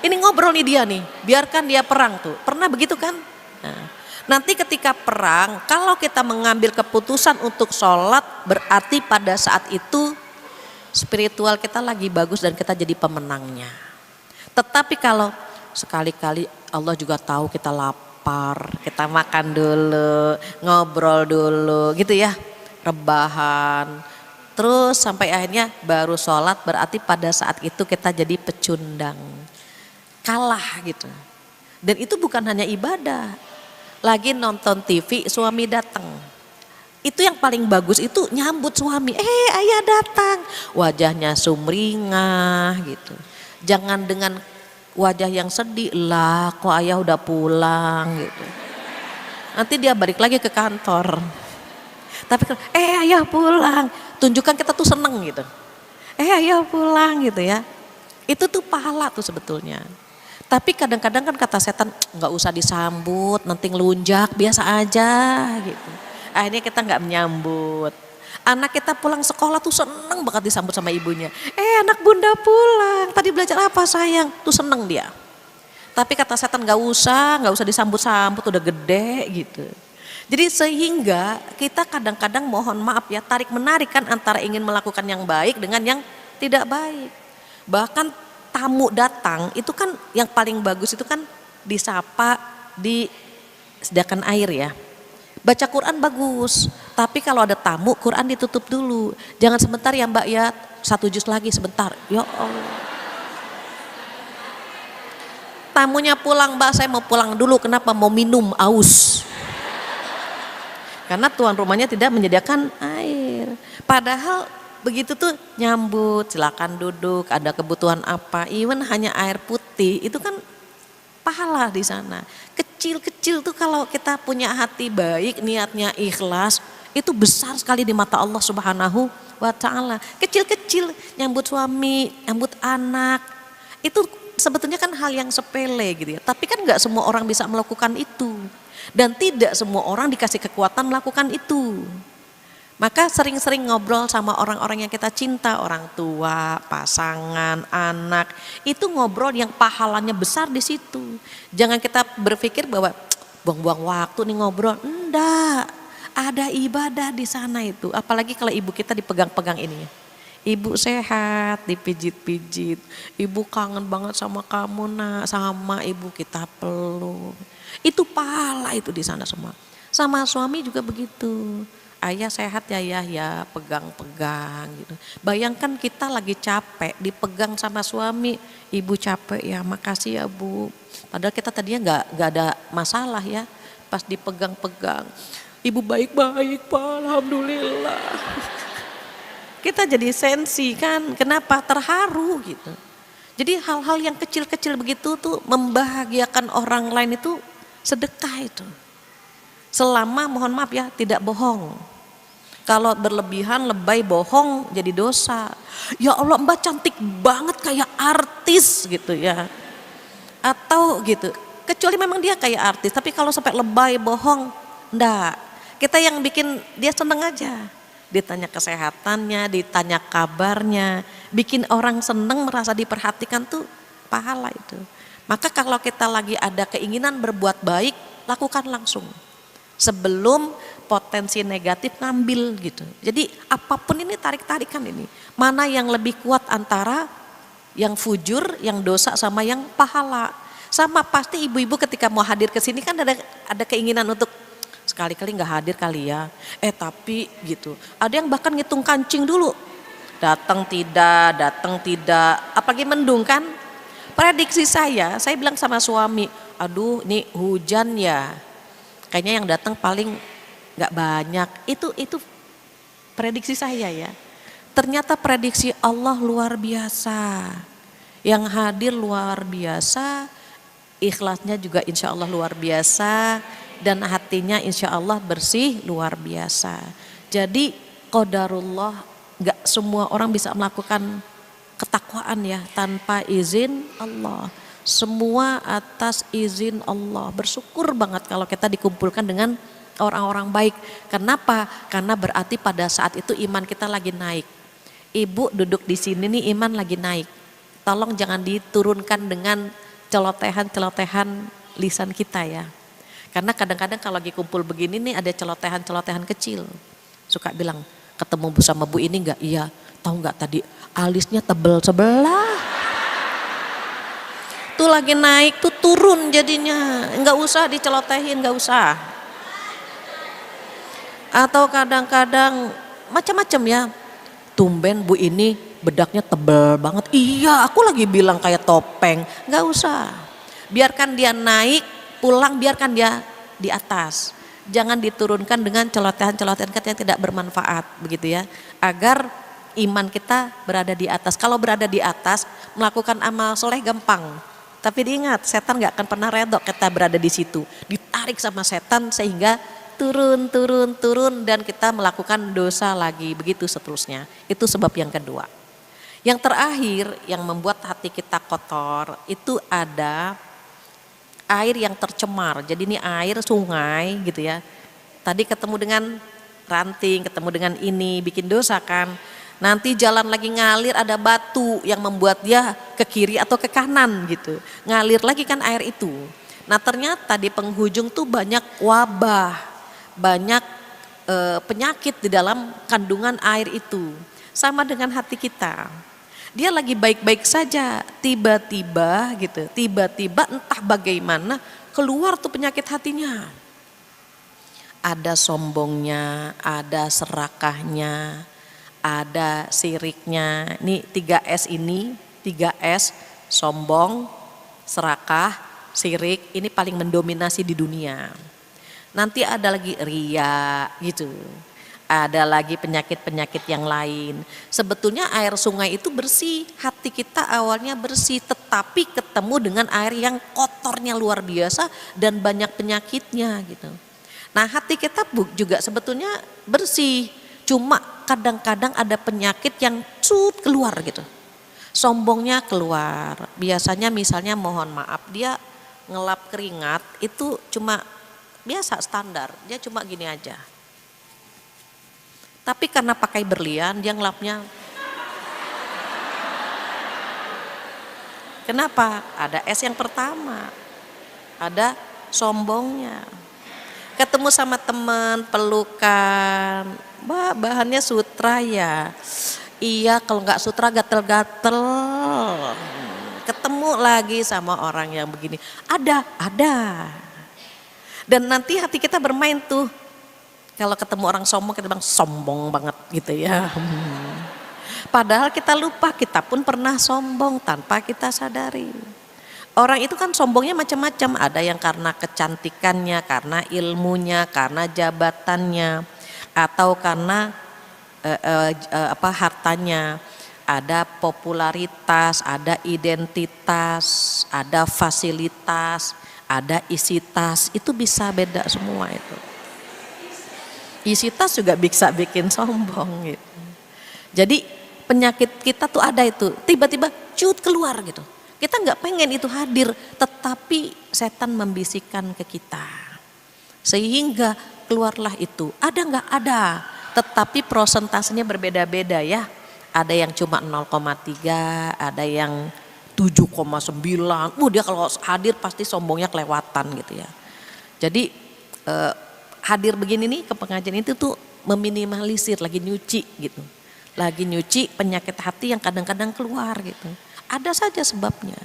Ini ngobrol nih dia nih, biarkan dia perang tuh. Pernah begitu kan? Nah, nanti ketika perang, kalau kita mengambil keputusan untuk sholat, berarti pada saat itu spiritual kita lagi bagus dan kita jadi pemenangnya. Tetapi kalau sekali-kali Allah juga tahu kita lapar, kita makan dulu, ngobrol dulu gitu ya, rebahan. Terus sampai akhirnya baru sholat, berarti pada saat itu kita jadi pecundang. Kalah gitu. Dan itu bukan hanya ibadah. Lagi nonton TV, suami datang. Itu yang paling bagus itu nyambut suami. Ayah datang. Wajahnya sumringah gitu. Jangan dengan wajah yang sedih, lah kok ayah udah pulang gitu. Nanti dia balik lagi ke kantor. Tapi ayah pulang, tunjukkan kita tuh seneng gitu. Ayah pulang gitu ya. Itu tuh pahala tuh sebetulnya. Tapi kadang-kadang kan kata setan, nggak usah disambut, nanti ngelunjak, biasa aja gitu. Akhirnya kita nggak menyambut. Anak kita pulang sekolah tuh seneng banget disambut sama ibunya. Anak bunda pulang, tadi belajar apa sayang? Tuh seneng dia. Tapi kata setan nggak usah disambut-sambut, udah gede gitu. Jadi sehingga kita kadang-kadang mohon maaf ya, tarik menarik kan antara ingin melakukan yang baik dengan yang tidak baik. Bahkan tamu datang itu kan yang paling bagus itu kan disapa, disediakan air ya. Baca Quran bagus, tapi kalau ada tamu Quran ditutup dulu. Jangan sebentar ya Mbak ya, 1 juz lagi sebentar. Ya Allah. Tamunya pulang, Mbak saya mau pulang dulu, kenapa? Mau minum, aus. Karena tuan rumahnya tidak menyediakan air. Padahal begitu tuh nyambut, silakan duduk, ada kebutuhan apa, even hanya air putih, itu kan pahala di sana. Kecil-kecil tuh kalau kita punya hati baik, niatnya ikhlas, itu besar sekali di mata Allah Subhanahu wa Ta'ala. Kecil-kecil, nyambut suami, nyambut anak, itu sebetulnya kan hal yang sepele gitu ya. Tapi kan gak semua orang bisa melakukan itu. Dan tidak semua orang dikasih kekuatan melakukan itu. Maka sering-sering ngobrol sama orang-orang yang kita cinta, orang tua, pasangan, anak, itu ngobrol yang pahalanya besar di situ. Jangan kita berpikir bahwa buang-buang waktu nih ngobrol, enggak. Ada ibadah di sana itu. Apalagi kalau ibu kita dipegang-pegang ininya. Ibu sehat, dipijit-pijit. Ibu kangen banget sama kamu nak, sama ibu kita peluk. Itu pahala itu di sana semua. Sama suami juga begitu. Ayah sehat ya, ya pegang-pegang gitu. Bayangkan kita lagi capek dipegang sama suami, ibu capek ya, makasih ya bu. Padahal kita tadinya nggak ada masalah ya, pas dipegang-pegang, ibu baik-baik pak, alhamdulillah. Kita jadi sensi kan, kenapa? Terharu gitu. Jadi hal-hal yang kecil-kecil begitu tuh membahagiakan orang lain itu sedekah itu. Selama mohon maaf ya tidak bohong. Kalau berlebihan, lebay, bohong jadi dosa. Ya Allah mbak cantik banget kayak artis gitu ya. Atau gitu, kecuali memang dia kayak artis. Tapi kalau sampai lebay, bohong, enggak. Kita yang bikin dia seneng aja. Ditanya kesehatannya, ditanya kabarnya. Bikin orang seneng merasa diperhatikan tuh pahala itu. Maka kalau kita lagi ada keinginan berbuat baik, lakukan langsung. Sebelum potensi negatif ngambil gitu. Jadi apapun ini tarik-tarikan ini. Mana yang lebih kuat antara yang fujur, yang dosa sama yang pahala. Sama pasti ibu-ibu ketika mau hadir ke sini kan ada keinginan untuk sekali-kali nggak hadir kali ya. Tapi gitu. Ada yang bahkan ngitung kancing dulu. Datang tidak, apalagi mendung kan. Prediksi saya bilang sama suami, aduh nih hujan ya. Kayaknya yang datang paling nggak banyak. Itu prediksi saya ya. Ternyata prediksi Allah luar biasa. Yang hadir luar biasa, ikhlasnya juga insya Allah luar biasa, dan hatinya insya Allah bersih luar biasa. Jadi qadarullah, nggak semua orang bisa melakukan ketakwaan ya tanpa izin Allah. Semua atas izin Allah. Bersyukur banget kalau kita dikumpulkan dengan orang-orang baik. Kenapa? Karena berarti pada saat itu iman kita lagi naik. Ibu duduk di sini nih iman lagi naik. Tolong jangan diturunkan dengan celotehan-celotehan lisan kita ya. Karena kadang-kadang kalau lagi kumpul begini nih ada celotehan-celotehan kecil. Suka bilang, ketemu sama bu ini enggak? Iya. Tahu enggak tadi alisnya tebel sebelah. Tuh lagi naik tuh turun jadinya, nggak usah dicelotehin, nggak usah. Atau kadang-kadang macam-macam ya, tumben bu ini bedaknya tebel banget. Iya, aku lagi bilang kayak topeng, nggak usah. Biarkan dia naik, pulang biarkan dia di atas. Jangan diturunkan dengan celotehan-celotehan yang tidak bermanfaat, begitu ya. Agar iman kita berada di atas. Kalau berada di atas, melakukan amal soleh gampang. Tapi diingat, setan gak akan pernah redok kita berada di situ. Ditarik sama setan sehingga turun dan kita melakukan dosa lagi. Begitu seterusnya. Itu sebab yang kedua. Yang terakhir yang membuat hati kita kotor itu ada air yang tercemar. Jadi ini air sungai gitu ya. Tadi ketemu dengan ranting, ketemu dengan ini, bikin dosa kan. Nanti jalan lagi ngalir ada batu yang membuat dia ke kiri atau ke kanan gitu. Ngalir lagi kan air itu. Nah ternyata di penghujung tuh banyak wabah, banyak penyakit di dalam kandungan air itu. Sama dengan hati kita. Dia lagi baik-baik saja, tiba-tiba gitu, tiba-tiba entah bagaimana keluar tuh penyakit hatinya. Ada sombongnya, ada serakahnya, ada siriknya. Ini 3S ini, 3S, sombong, serakah, sirik, ini paling mendominasi di dunia. Nanti ada lagi ria gitu. Ada lagi penyakit-penyakit yang lain. Sebetulnya air sungai itu bersih, hati kita awalnya bersih, tetapi ketemu dengan air yang kotornya luar biasa dan banyak penyakitnya gitu. Nah hati kita juga sebetulnya bersih, cuma kadang-kadang ada penyakit yang keluar gitu. Sombongnya keluar. Biasanya misalnya mohon maaf dia ngelap keringat itu cuma biasa standar. Dia cuma gini aja. Tapi karena pakai berlian dia ngelapnya. Kenapa? Ada S yang pertama. Ada sombongnya. Ketemu sama teman, pelukan. Mbak, bahannya sutra ya. Iya, kalau nggak sutra gatel-gatel. Ketemu lagi sama orang yang begini. Ada. Dan nanti hati kita bermain tuh. Kalau ketemu orang sombong kita bilang sombong banget gitu ya. Padahal kita lupa kita pun pernah sombong tanpa kita sadari. Orang itu kan sombongnya macam-macam. Ada yang karena kecantikannya, karena ilmunya, karena jabatannya, atau karena hartanya. Ada popularitas, ada identitas, ada fasilitas, ada isi tas. Itu bisa beda semua itu. Isi tas juga bisa bikin sombong gitu. Jadi penyakit kita tuh ada itu, tiba-tiba cut keluar gitu. Kita nggak pengen itu hadir, tetapi setan membisikkan ke kita. Sehingga keluarlah itu. Ada nggak? Ada. Tetapi prosentasenya berbeda-beda ya. Ada yang cuma 0,3, ada yang 7,9. Dia kalau hadir pasti sombongnya kelewatan gitu ya. Jadi hadir begini nih ke pengajian itu tuh meminimalisir, lagi nyuci gitu. Lagi nyuci penyakit hati yang kadang-kadang keluar gitu. Ada saja sebabnya.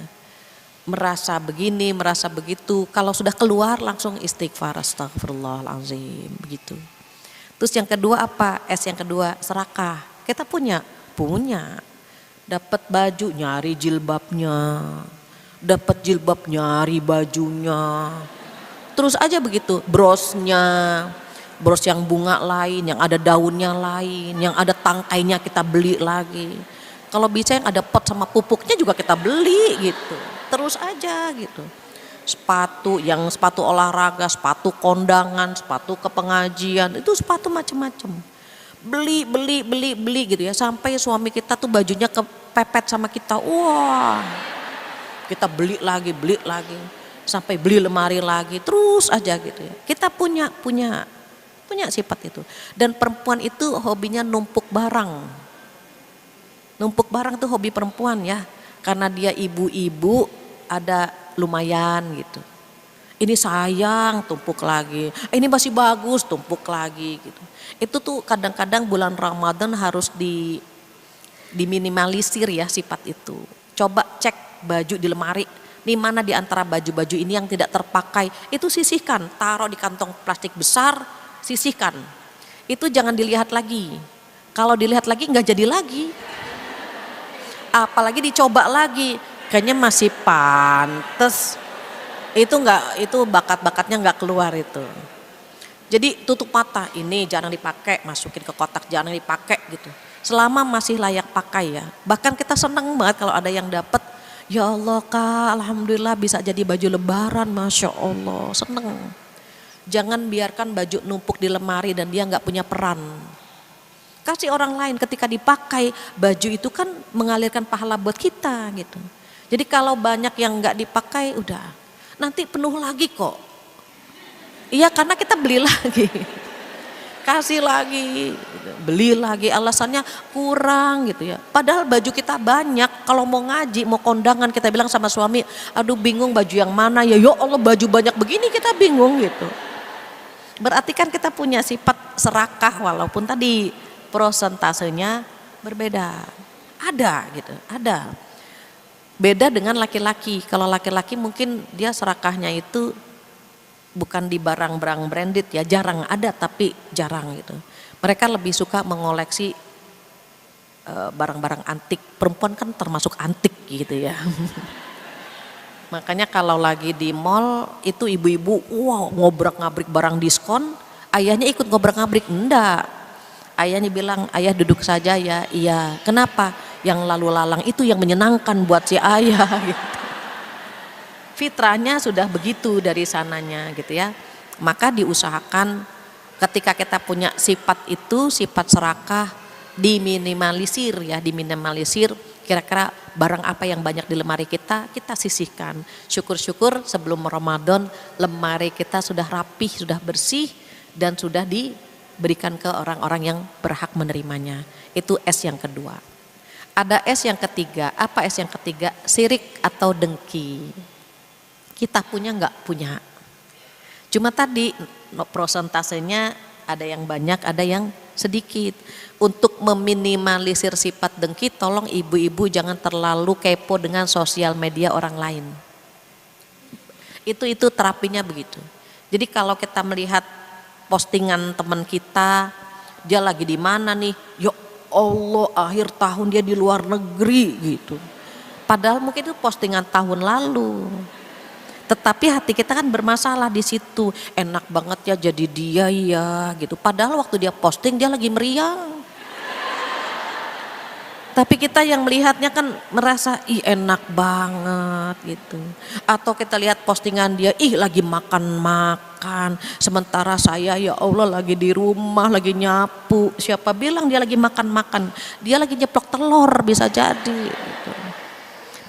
Merasa begini, merasa begitu. Kalau sudah keluar langsung istighfar, astagfirullahaladzim begitu. Terus yang kedua apa? S yang kedua serakah. Kita punya. Dapat baju nyari jilbabnya. Dapat jilbab nyari bajunya. Terus aja begitu, brosnya. Bros yang bunga lain, yang ada daunnya lain, yang ada tangkainya kita beli lagi. Kalau bisa yang ada pot sama pupuknya juga kita beli gitu. Terus aja gitu. Sepatu olahraga, sepatu kondangan, sepatu ke pengajian, itu sepatu macam-macam. Beli gitu ya, sampai suami kita tuh bajunya kepepet sama kita. Wah. Kita beli lagi. Sampai beli lemari lagi, terus aja gitu ya. Kita punya sifat itu. Dan perempuan itu hobinya numpuk barang. Numpuk barang itu hobi perempuan ya. Karena dia ibu-ibu ada lumayan gitu. Ini sayang tumpuk lagi. Ini masih bagus tumpuk lagi gitu. Itu tuh kadang-kadang bulan Ramadan harus diminimalisir ya sifat itu. Coba cek baju di lemari. Nih mana di antara baju-baju ini yang tidak terpakai. Itu sisihkan, taruh di kantong plastik besar. Sisihkan, itu jangan dilihat lagi. Kalau dilihat lagi nggak jadi lagi. Apalagi dicoba lagi, kayaknya masih pantes. Itu bakat-bakatnya nggak keluar itu. Jadi tutup mata, ini jangan dipakai, masukin ke kotak, jangan dipakai gitu. Selama masih layak pakai ya. Bahkan kita seneng banget kalau ada yang dapat. Ya Allah Kak, alhamdulillah bisa jadi baju lebaran, masya Allah, seneng. Jangan biarkan baju numpuk di lemari dan dia nggak punya peran. Kasih orang lain, ketika dipakai baju itu kan mengalirkan pahala buat kita gitu. Jadi kalau banyak yang nggak dipakai udah nanti penuh lagi kok. Iya karena kita beli lagi, kasih lagi, beli lagi, alasannya kurang gitu ya. Padahal baju kita banyak, kalau mau ngaji, mau kondangan kita bilang sama suami, aduh bingung baju yang mana ya, ya Allah baju banyak begini kita bingung gitu. Berarti kan kita punya sifat serakah walaupun tadi prosentasenya berbeda. Ada gitu, ada. Beda dengan laki-laki. Kalau laki-laki mungkin dia serakahnya itu bukan di barang-barang branded ya, jarang ada tapi jarang gitu. Mereka lebih suka mengoleksi barang-barang antik. Perempuan kan termasuk antik gitu ya. Makanya kalau lagi di mall itu ibu-ibu wow ngobrak-ngabrik barang diskon, ayahnya ikut ngobrak-ngabrik, enggak. Ayahnya bilang, ayah duduk saja ya, iya. Kenapa? Yang lalu lalang itu yang menyenangkan buat si ayah gitu. Fitrahnya sudah begitu dari sananya gitu ya. Maka diusahakan ketika kita punya sifat itu, sifat serakah, diminimalisir ya, diminimalisir. Kira-kira barang apa yang banyak di lemari kita sisihkan. Syukur-syukur sebelum Ramadan lemari kita sudah rapih, sudah bersih dan sudah diberikan ke orang-orang yang berhak menerimanya. Itu S yang kedua. Ada S yang ketiga. Apa S yang ketiga? Sirik atau dengki. Kita punya nggak punya. Cuma tadi prosentasenya ada yang banyak, ada yang sedikit. Untuk meminimalisir sifat dengki, tolong ibu-ibu jangan terlalu kepo dengan sosial media orang lain. Itu terapinya begitu. Jadi kalau kita melihat postingan teman kita, dia lagi di mana nih? Ya Allah, akhir tahun dia di luar negeri gitu. Padahal mungkin itu postingan tahun lalu. Tetapi hati kita kan bermasalah di situ. Enak banget ya jadi dia ya gitu. Padahal waktu dia posting dia lagi meriang. Tapi kita yang melihatnya kan merasa ih enak banget gitu. Atau kita lihat postingan dia, ih lagi makan-makan. Sementara saya ya Allah lagi di rumah, lagi nyapu. Siapa bilang dia lagi makan-makan? Dia lagi nyeplok telur bisa jadi gitu.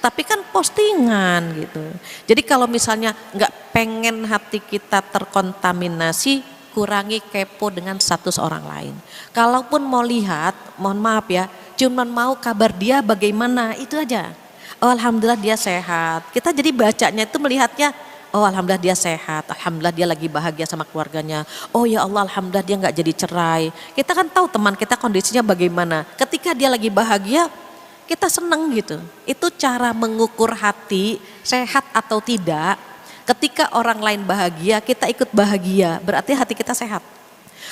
Tapi kan postingan gitu. Jadi kalau misalnya nggak pengen hati kita terkontaminasi, kurangi kepo dengan status orang lain. Kalaupun mau lihat, mohon maaf ya, cuman mau kabar dia bagaimana, itu aja. Oh alhamdulillah dia sehat. Kita jadi bacanya itu melihatnya, oh alhamdulillah dia sehat, alhamdulillah dia lagi bahagia sama keluarganya. Oh ya Allah alhamdulillah dia nggak jadi cerai. Kita kan tahu teman kita kondisinya bagaimana. Ketika dia lagi bahagia, kita senang gitu. Itu cara mengukur hati sehat atau tidak. Ketika orang lain bahagia, kita ikut bahagia, berarti hati kita sehat.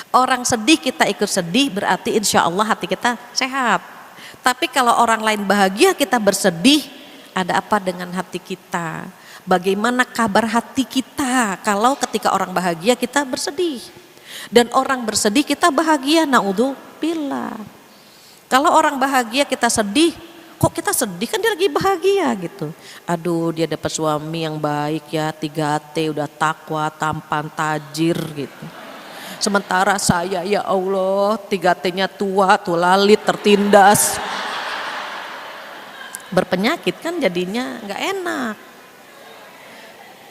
Orang sedih kita ikut sedih, berarti insya Allah hati kita sehat. Tapi kalau orang lain bahagia kita bersedih, ada apa dengan hati kita? Bagaimana kabar hati kita kalau ketika orang bahagia kita bersedih? Dan orang bersedih kita bahagia, naudzubillah. Kalau orang bahagia kita sedih, kok kita sedih, kan dia lagi bahagia gitu. Aduh dia dapat suami yang baik ya, 3T udah takwa, tampan, tajir gitu. Sementara saya ya Allah 3T-nya tua, lalit, tertindas. Berpenyakit kan jadinya nggak enak.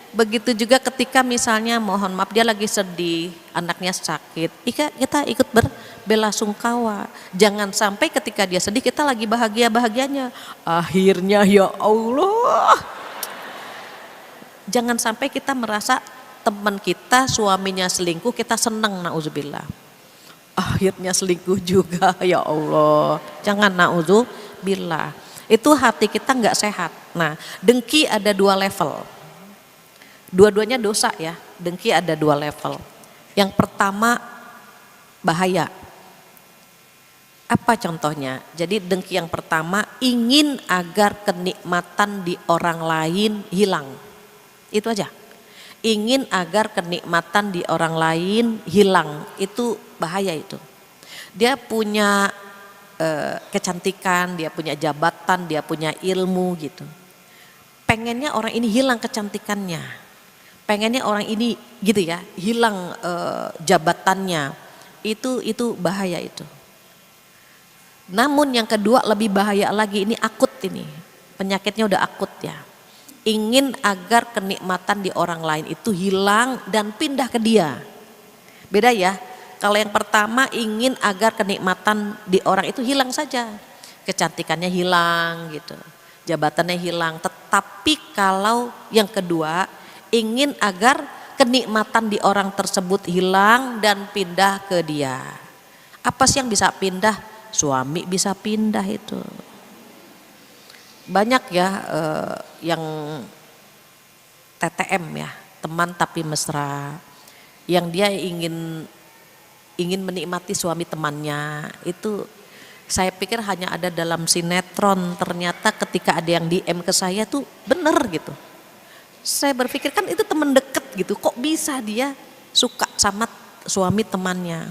Begitu juga ketika misalnya mohon maaf dia lagi sedih, anaknya sakit, kita ikut berbelasungkawa. Jangan sampai ketika dia sedih kita lagi bahagia-bahagianya. Akhirnya ya Allah. Jangan sampai kita merasa teman kita suaminya selingkuh kita senang, nauzubillah. Akhirnya selingkuh juga ya Allah. Jangan, nauzubillah. Itu hati kita nggak sehat. Nah, dengki ada 2 level. Dua-duanya dosa ya. Dengki ada 2 level. Yang pertama bahaya. Apa contohnya? Jadi dengki yang pertama ingin agar kenikmatan di orang lain hilang. Itu aja. Ingin agar kenikmatan di orang lain hilang, itu bahaya itu. Dia punya kecantikan, dia punya jabatan, dia punya ilmu gitu. Pengennya orang ini hilang kecantikannya, pengennya orang ini gitu ya, hilang jabatannya, itu bahaya itu. Namun yang kedua lebih bahaya lagi, ini akut ini, penyakitnya udah akut ya. Ingin agar kenikmatan di orang lain itu hilang dan pindah ke dia. Beda ya, kalau yang pertama ingin agar kenikmatan di orang itu hilang saja. Kecantikannya hilang gitu, jabatannya hilang. Tetapi kalau yang kedua ingin agar kenikmatan di orang tersebut hilang dan pindah ke dia. Apa sih yang bisa pindah? Suami bisa pindah itu. Banyak ya yang TTM ya, teman tapi mesra, yang dia ingin menikmati suami temannya. Itu saya pikir hanya ada dalam sinetron. Ternyata ketika ada yang DM ke saya tuh bener gitu. Saya berpikir kan itu teman deket gitu, kok bisa dia suka sama suami temannya.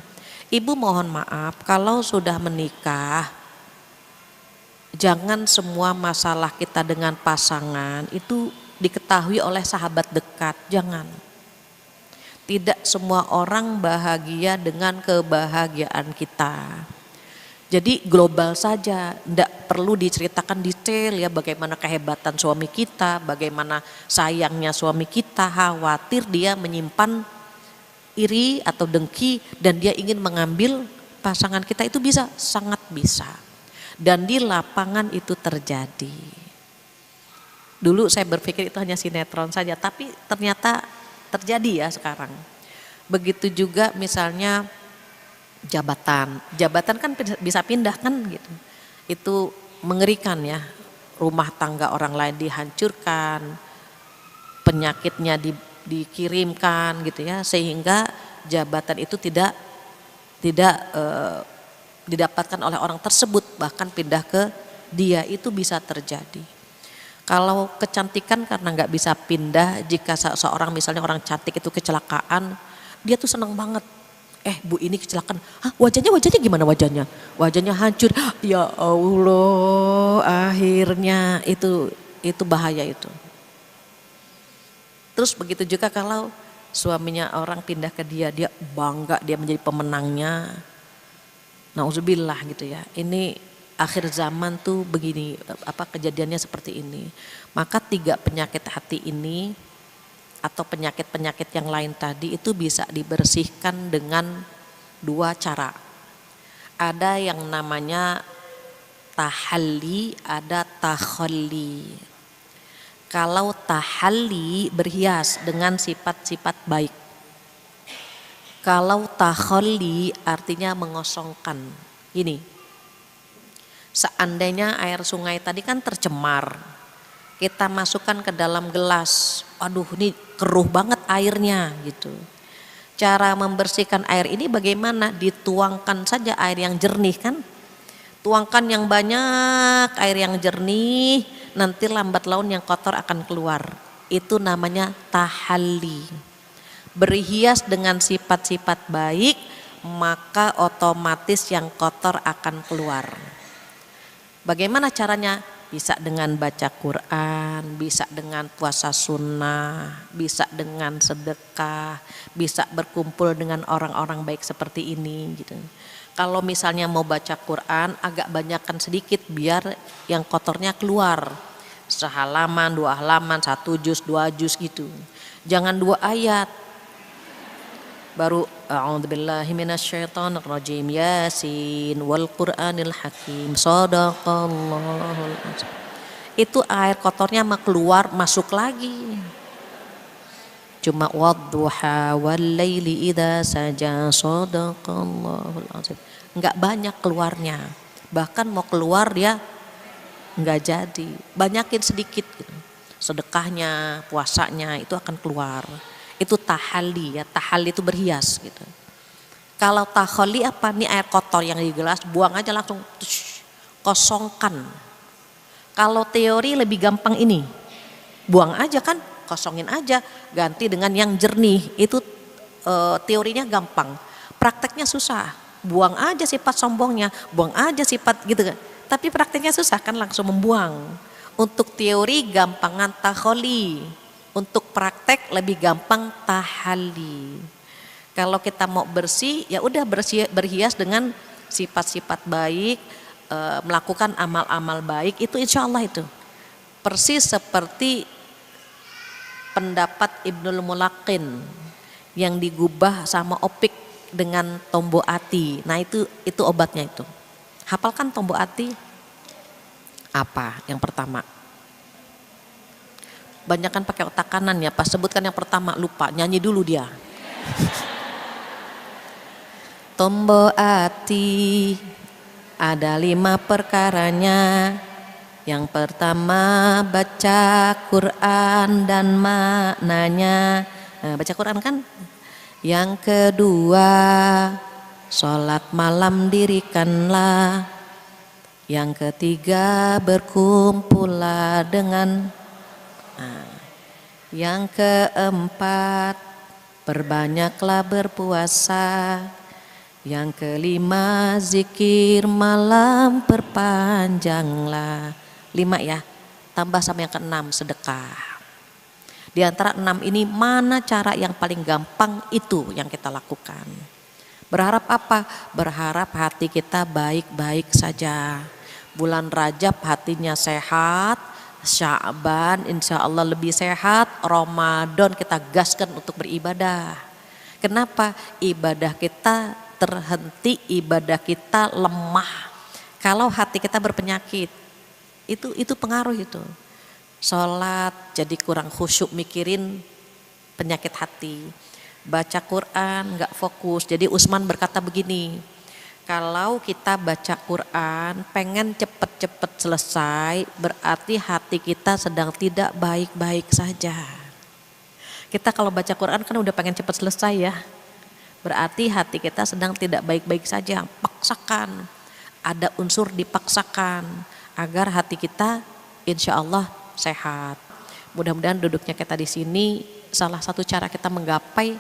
Ibu mohon maaf, kalau sudah menikah jangan semua masalah kita dengan pasangan itu diketahui oleh sahabat dekat, jangan. Tidak semua orang bahagia dengan kebahagiaan kita. Jadi global saja, tidak perlu diceritakan detail ya bagaimana kehebatan suami kita, bagaimana sayangnya suami kita, khawatir dia menyimpan iri atau dengki dan dia ingin mengambil pasangan kita, itu bisa, sangat bisa. Dan di lapangan itu terjadi. Dulu saya berpikir itu hanya sinetron saja, tapi ternyata terjadi ya sekarang. Begitu juga misalnya jabatan kan bisa pindah kan gitu. Itu mengerikan ya, rumah tangga orang lain dihancurkan, penyakitnya dikirimkan gitu ya, sehingga jabatan itu tidak didapatkan oleh orang tersebut, bahkan pindah ke dia, itu bisa terjadi. Kalau kecantikan karena nggak bisa pindah, jika seorang misalnya orang cantik itu kecelakaan, dia tuh senang banget. Bu ini kecelakaan, wajahnya gimana wajahnya? Wajahnya hancur, ya Allah, akhirnya itu bahaya itu. Terus begitu juga kalau suaminya orang pindah ke dia bangga, dia menjadi pemenangnya. Nauzubillah gitu ya. Ini akhir zaman tuh begini, kejadiannya seperti ini. Maka 3 penyakit hati ini atau penyakit-penyakit yang lain tadi itu bisa dibersihkan dengan 2 cara. Ada yang namanya tahalli, ada takhalli. Kalau tahalli berhias dengan sifat-sifat baik. Kalau takhalli artinya mengosongkan. Ini, seandainya air sungai tadi kan tercemar, kita masukkan ke dalam gelas, aduh ini keruh banget airnya gitu. Cara membersihkan air ini bagaimana? Dituangkan saja air yang jernih kan. Tuangkan yang banyak air yang jernih, nanti lambat laun yang kotor akan keluar. Itu namanya tahalli. Berhias dengan sifat-sifat baik, maka otomatis yang kotor akan keluar. Bagaimana caranya? Bisa dengan baca Quran, bisa dengan puasa sunnah, bisa dengan sedekah, bisa berkumpul dengan orang-orang baik seperti ini gitu. Kalau misalnya mau baca Quran agak banyakkan sedikit biar yang kotornya keluar. Sehalaman, 2 halaman, 1 juz, 2 juz gitu. Jangan 2 ayat. Baru a'udzubillahi minasyaitonirrajim, yasin wal qur'anil hakim shadaqallahul azim. Itu air kotornya keluar masuk lagi. Cuma wadduha wal laili idza saja shadaqallahul azim. Enggak banyak keluarnya. Bahkan mau keluar dia enggak jadi. Banyakin sedikit gitu. Sedekahnya, puasanya itu akan keluar. Itu tahalli ya, tahalli itu berhias gitu. Kalau takhalli apa? Nih air kotor yang di gelas buang aja langsung, kosongkan. Kalau teori lebih gampang ini, buang aja kan, kosongin aja, ganti dengan yang jernih. Itu teorinya gampang, prakteknya susah. Buang aja sifat sombongnya, buang aja sifat gitu kan. Tapi prakteknya susah kan, langsung membuang. Untuk teori gampangan takhalli. Untuk praktek lebih gampang tahalli. Kalau kita mau bersih, ya udah berhias dengan sifat-sifat baik, melakukan amal-amal baik, itu insya Allah itu. Persis seperti pendapat Ibnul Mulaqin yang digubah sama opik dengan tombo ati. Nah itu obatnya itu. Hafalkan tombo ati? Apa yang pertama? Banyak kan pakai otak kanan ya, pas sebutkan yang pertama lupa, nyanyi dulu dia. Tombo ati ada 5 perkaranya. Yang pertama baca Quran dan maknanya. Baca Quran kan. Yang kedua sholat malam dirikanlah. Yang ketiga berkumpullah dengan. Yang keempat perbanyaklah berpuasa. Yang kelima zikir malam perpanjanglah. 5 ya, tambah sama yang ke-6 sedekah. Di antara 6 ini mana cara yang paling gampang, itu yang kita lakukan. Berharap apa? Berharap hati kita baik-baik saja. Bulan Rajab hatinya sehat, Sya'ban insya Allah lebih sehat, Ramadan kita gaskan untuk beribadah. Kenapa? Ibadah kita terhenti, ibadah kita lemah kalau hati kita berpenyakit. Itu pengaruh itu. Sholat jadi kurang khusyuk mikirin penyakit hati. Baca Quran nggak fokus. Jadi Utsman berkata begini, kalau kita baca Quran pengen cepet-cepet selesai, berarti hati kita sedang tidak baik-baik saja. Kita kalau baca Quran kan udah pengen cepet selesai ya, berarti hati kita sedang tidak baik-baik saja. Paksakan, ada unsur dipaksakan agar hati kita insya Allah sehat. Mudah-mudahan duduknya kita di sini salah satu cara kita menggapai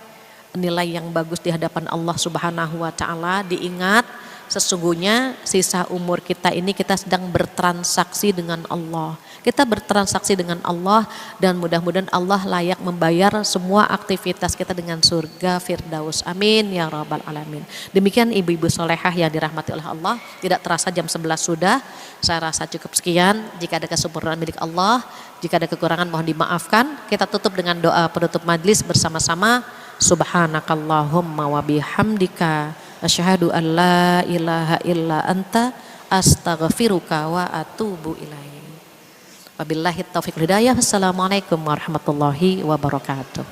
nilai yang bagus di hadapan Allah Subhanahu wa taala. Diingat sesungguhnya sisa umur kita ini kita sedang bertransaksi dengan Allah. Kita bertransaksi dengan Allah dan mudah-mudahan Allah layak membayar semua aktivitas kita dengan surga Firdaus. Amin ya rabbal alamin. Demikian ibu-ibu solehah yang dirahmati oleh Allah. Tidak terasa jam 11 sudah. Saya rasa cukup sekian. Jika ada kesempurnaan milik Allah, jika ada kekurangan mohon dimaafkan. Kita tutup dengan doa penutup majlis bersama-sama. Subhanakallahumma wa bihamdika asyhadu an la ilaha illa anta astaghfiruka wa atubu ilaik. Wabillahi taufiq wal hidayah. Assalamualaikum warahmatullahi wabarakatuh.